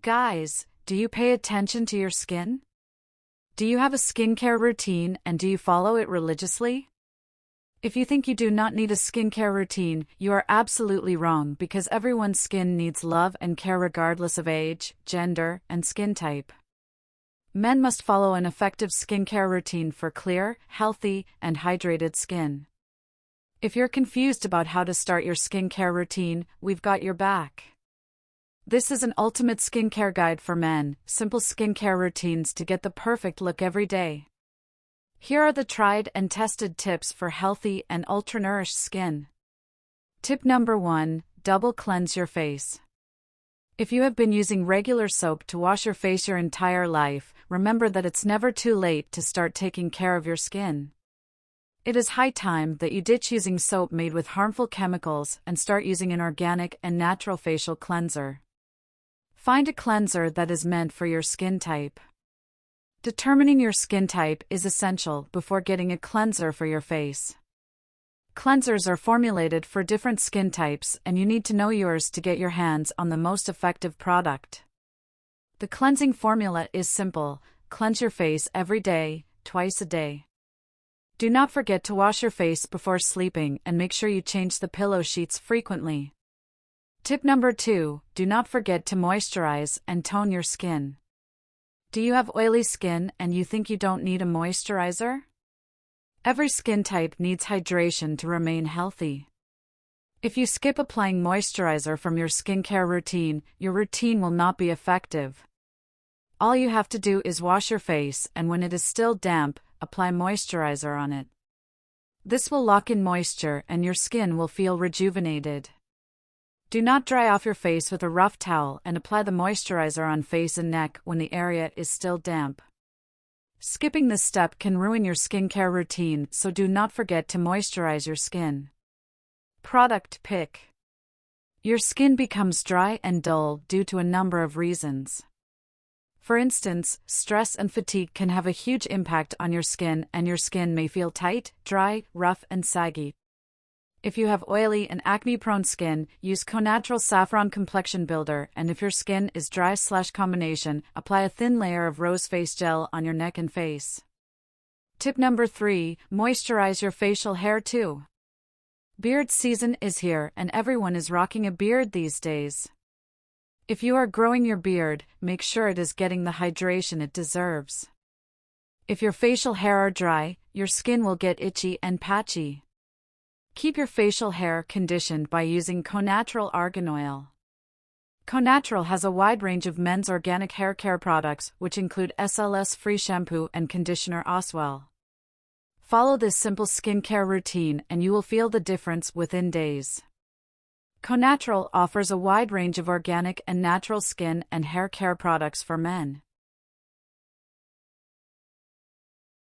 Guys, do you pay attention to your skin? Do you have a skincare routine and do you follow it religiously? If you think you do not need a skincare routine, you are absolutely wrong because everyone's skin needs love and care regardless of age, gender, and skin type. Men must follow an effective skincare routine for clear, healthy, and hydrated skin. If you're confused about how to start your skincare routine, we've got your back. This is an ultimate skincare guide for men, simple skincare routines to get the perfect look every day. Here are the tried and tested tips for healthy and ultra-nourished skin. Tip number 1, double cleanse your face. If you have been using regular soap to wash your face your entire life, remember that it's never too late to start taking care of your skin. It is high time that you ditch using soap made with harmful chemicals and start using an organic and natural facial cleanser. Find a cleanser that is meant for your skin type. Determining your skin type is essential before getting a cleanser for your face. Cleansers are formulated for different skin types and you need to know yours to get your hands on the most effective product. The cleansing formula is simple: cleanse your face every day, twice a day. Do not forget to wash your face before sleeping and make sure you change the pillow sheets frequently. Tip number 2, do not forget to moisturize and tone your skin. Do you have oily skin and you think you don't need a moisturizer? Every skin type needs hydration to remain healthy. If you skip applying moisturizer from your skincare routine, your routine will not be effective. All you have to do is wash your face and when it is still damp, apply moisturizer on it. This will lock in moisture and your skin will feel rejuvenated. Do not dry off your face with a rough towel and apply the moisturizer on face and neck when the area is still damp. Skipping this step can ruin your skincare routine, so do not forget to moisturize your skin. Product pick. Your skin becomes dry and dull due to a number of reasons. For instance, stress and fatigue can have a huge impact on your skin and your skin may feel tight, dry, rough, and saggy. If you have oily and acne-prone skin, use Connatural Saffron Complexion Builder, and if your skin is dry/combination, apply a thin layer of rose face gel on your neck and face. Tip number 3, moisturize your facial hair too. Beard season is here and everyone is rocking a beard these days. If you are growing your beard, make sure it is getting the hydration it deserves. If your facial hair are dry, your skin will get itchy and patchy. Keep your facial hair conditioned by using Connatural Argan Oil. Connatural has a wide range of men's organic hair care products which include SLS-free shampoo and conditioner Oswell. Follow this simple skincare routine and you will feel the difference within days. Connatural offers a wide range of organic and natural skin and hair care products for men.